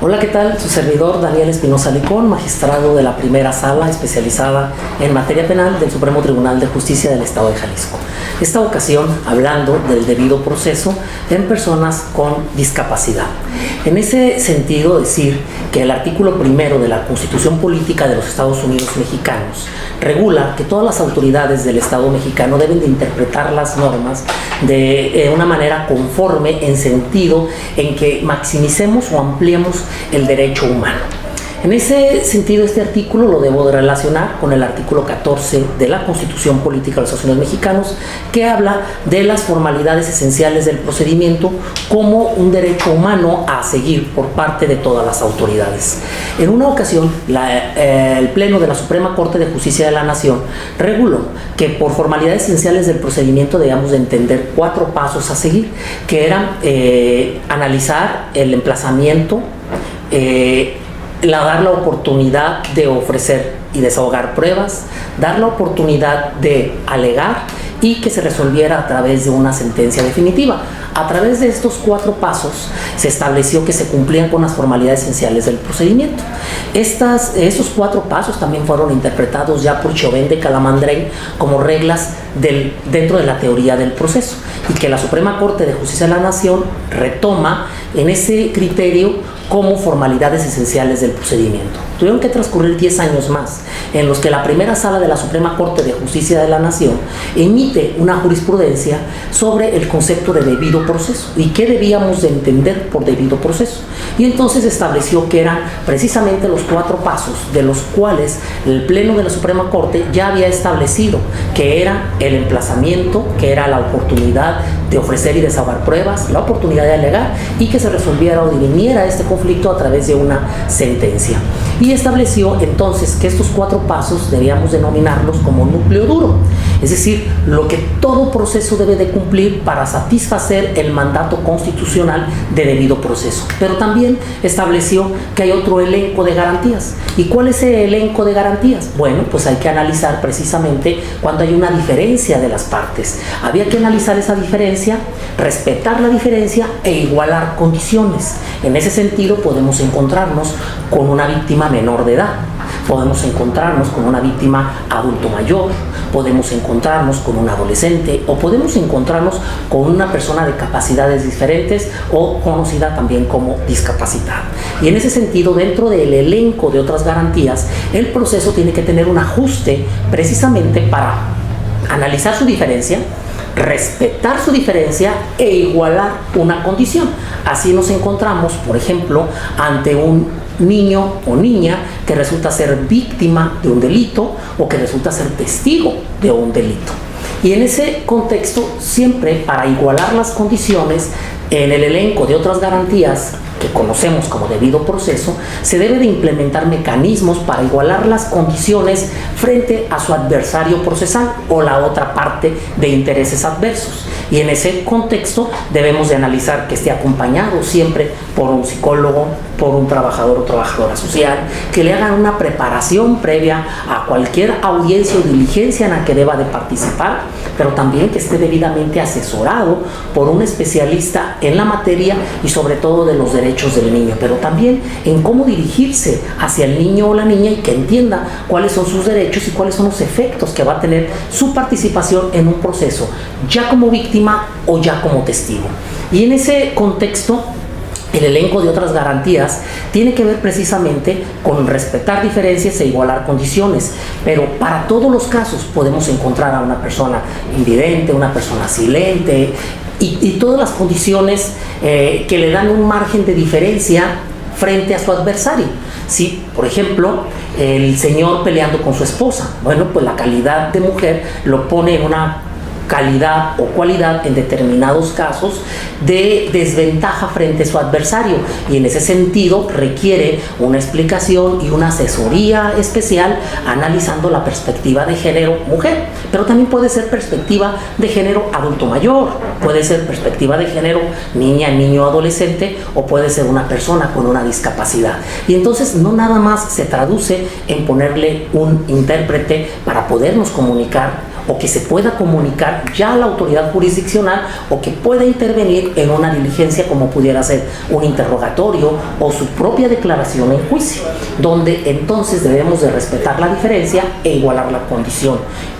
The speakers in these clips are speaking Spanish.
Hola, ¿qué tal? Su servidor Daniel Espinosa Licón, magistrado de la primera sala especializada en materia penal del Supremo Tribunal de Justicia del Estado de Jalisco. Esta ocasión hablando del debido proceso en personas con discapacidad. En ese sentido, decir que el artículo primero de la Constitución Política de los Estados Unidos Mexicanos regula que todas las autoridades del Estado mexicano deben de interpretar las normas de una manera conforme en sentido en que maximicemos o ampliemos el derecho humano. En ese sentido, este artículo lo debo de relacionar con el artículo 14 de la Constitución Política de los Estados Unidos Mexicanos, que habla de las formalidades esenciales del procedimiento como un derecho humano a seguir por parte de todas las autoridades. En una ocasión, el Pleno de la Suprema Corte de Justicia de la Nación reguló que por formalidades esenciales del procedimiento debíamos de entender 4 pasos a seguir, que eran analizar el emplazamiento, dar la oportunidad de ofrecer y desahogar pruebas, dar la oportunidad de alegar y que se resolviera a través de una sentencia definitiva. A través de estos 4 pasos se estableció que se cumplían con las formalidades esenciales del procedimiento. Esos 4 pasos también fueron interpretados ya por Chauvin de Calamandrei como reglas dentro de la teoría del proceso, y que la Suprema Corte de Justicia de la Nación retoma en ese criterio como formalidades esenciales del procedimiento. Tuvieron que transcurrir 10 años más, en los que la primera sala de la Suprema Corte de Justicia de la Nación emite una jurisprudencia sobre el concepto de debido proceso y qué debíamos de entender por debido proceso. Y entonces estableció que eran precisamente los 4 pasos de los cuales el Pleno de la Suprema Corte ya había establecido, que era el emplazamiento, que era la oportunidad de ofrecer y desahogar pruebas, la oportunidad de alegar y que se resolviera o dirimiera este conflicto a través de una sentencia. Y estableció entonces que estos 4 pasos debíamos denominarlos como núcleo duro, es decir, lo que todo proceso debe de cumplir para satisfacer el mandato constitucional de debido proceso. Pero también estableció que hay otro elenco de garantías. ¿Y cuál es ese elenco de garantías? Bueno, pues hay que analizar precisamente cuando hay una diferencia de las partes. Había que analizar esa diferencia, respetar la diferencia e igualar condiciones. En ese sentido podemos encontrarnos con una víctima menor de edad, podemos encontrarnos con una víctima adulto mayor, podemos encontrarnos con un adolescente o podemos encontrarnos con una persona de capacidades diferentes o conocida también como discapacidad. Y en ese sentido, dentro del elenco de otras garantías, el proceso tiene que tener un ajuste precisamente para analizar su diferencia, respetar su diferencia e igualar una condición. Así nos encontramos, por ejemplo, ante un niño o niña que resulta ser víctima de un delito o que resulta ser testigo de un delito. Y en ese contexto, siempre para igualar las condiciones, en el elenco de otras garantías que conocemos como debido proceso, se debe de implementar mecanismos para igualar las condiciones frente a su adversario procesal o la otra parte de intereses adversos. Y en ese contexto debemos de analizar que esté acompañado siempre por un psicólogo, por un trabajador o trabajadora social, que le hagan una preparación previa a cualquier audiencia o diligencia en la que deba de participar, pero también que esté debidamente asesorado por un especialista en la materia y sobre todo de los derechos del niño, pero también en cómo dirigirse hacia el niño o la niña y que entienda cuáles son sus derechos y cuáles son los efectos que va a tener su participación en un proceso, ya como víctima o ya como testigo. Y en ese contexto, el elenco de otras garantías tiene que ver precisamente con respetar diferencias e igualar condiciones, pero para todos los casos podemos encontrar a una persona invidente, una persona silente y todas las condiciones que le dan un margen de diferencia frente a su adversario. Si, por ejemplo, el señor peleando con su esposa, bueno, pues la calidad de mujer lo pone en una calidad o cualidad en determinados casos de desventaja frente a su adversario, y en ese sentido requiere una explicación y una asesoría especial analizando la perspectiva de género mujer, pero también puede ser perspectiva de género adulto mayor, puede ser perspectiva de género niña, niño, adolescente, o puede ser una persona con una discapacidad. Y entonces no nada más se traduce en ponerle un intérprete para podernos comunicar o que se pueda comunicar ya a la autoridad jurisdiccional o que pueda intervenir en una diligencia como pudiera ser un interrogatorio o su propia declaración en juicio, donde entonces debemos de respetar la diferencia e igualar la condición,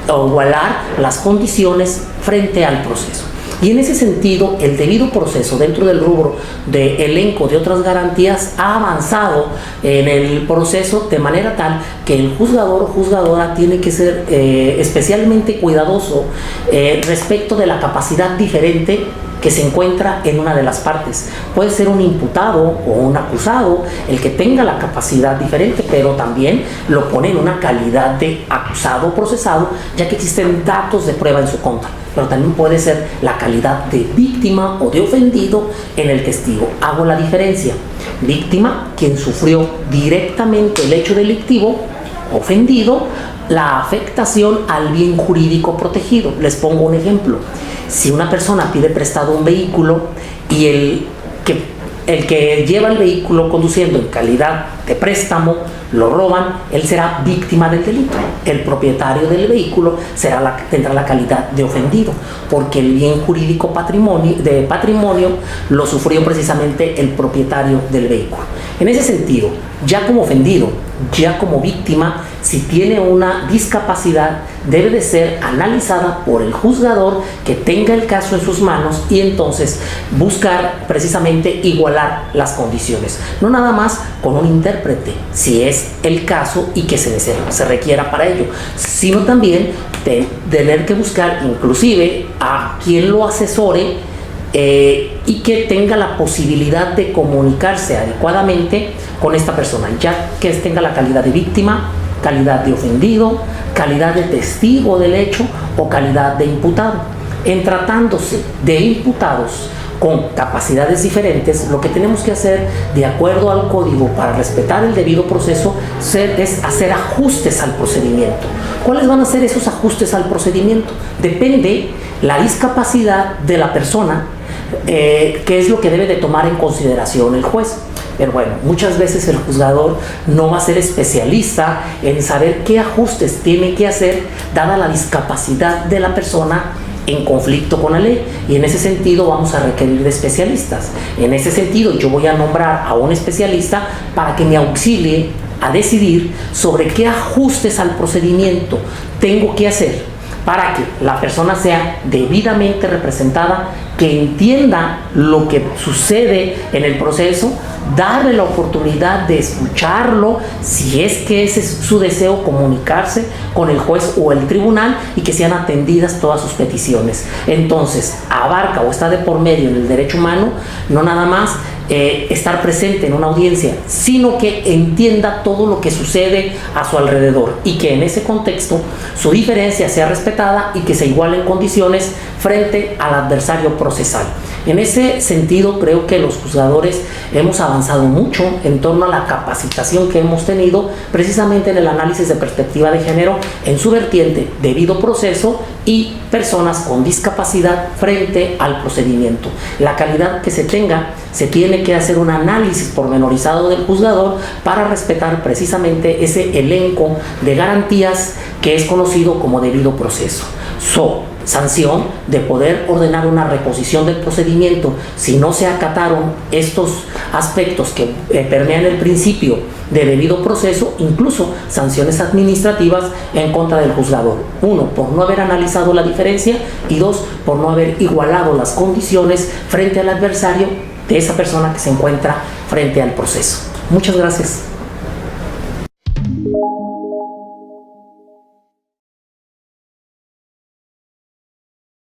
o igualar las condiciones frente al proceso. Y en ese sentido, el debido proceso dentro del rubro de elenco de otras garantías ha avanzado en el proceso de manera tal que el juzgador o juzgadora tiene que ser especialmente cuidadoso respecto de la capacidad diferente que se encuentra en una de las partes. Puede ser un imputado o un acusado el que tenga la capacidad diferente, pero también lo pone en una calidad de acusado o procesado, ya que existen datos de prueba en su contra. Pero también puede ser la calidad de víctima o de ofendido en el testigo. Hago la diferencia. Víctima, quien sufrió directamente el hecho delictivo; ofendido, la afectación al bien jurídico protegido. Les pongo un ejemplo. Si una persona pide prestado un vehículo y el que lleva el vehículo conduciendo en calidad de préstamo lo roban, él será víctima del delito. El propietario del vehículo tendrá la calidad de ofendido, porque el bien jurídico de patrimonio lo sufrió precisamente el propietario del vehículo. En ese sentido, ya como ofendido, ya como víctima, si tiene una discapacidad, debe de ser analizada por el juzgador que tenga el caso en sus manos y entonces buscar precisamente igualar las condiciones. No nada más con un intérprete, si es el caso y que se requiera para ello, sino también tener que buscar inclusive a quien lo asesore y que tenga la posibilidad de comunicarse adecuadamente con esta persona, ya que tenga la calidad de víctima, calidad de ofendido, calidad de testigo del hecho o calidad de imputado. En tratándose de imputados con capacidades diferentes, lo que tenemos que hacer, de acuerdo al código, para respetar el debido proceso, es hacer ajustes al procedimiento. ¿Cuáles van a ser esos ajustes al procedimiento? Depende la discapacidad de la persona, qué es lo que debe de tomar en consideración el juez. Pero bueno, muchas veces el juzgador no va a ser especialista en saber qué ajustes tiene que hacer dada la discapacidad de la persona en conflicto con la ley, y en ese sentido vamos a requerir de especialistas. En ese sentido yo voy a nombrar a un especialista para que me auxilie a decidir sobre qué ajustes al procedimiento tengo que hacer para que la persona sea debidamente representada, que entienda lo que sucede en el proceso, darle la oportunidad de escucharlo, si es que ese es su deseo, comunicarse con el juez o el tribunal y que sean atendidas todas sus peticiones. Entonces, abarca o está de por medio en el derecho humano, no nada más estar presente en una audiencia, sino que entienda todo lo que sucede a su alrededor y que en ese contexto su diferencia sea respetada y que se igualen condiciones frente al adversario procesal. En ese sentido, creo que los juzgadores hemos avanzado mucho en torno a la capacitación que hemos tenido precisamente en el análisis de perspectiva de género en su vertiente debido proceso y personas con discapacidad frente al procedimiento. La calidad que se tenga, se tiene que hacer un análisis pormenorizado del juzgador para respetar precisamente ese elenco de garantías que es conocido como debido proceso. Sanción de poder ordenar una reposición del procedimiento si no se acataron estos aspectos que permean el principio de debido proceso, incluso sanciones administrativas en contra del juzgador. 1, por no haber analizado la diferencia, y 2, por no haber igualado las condiciones frente al adversario de esa persona que se encuentra frente al proceso. Muchas gracias.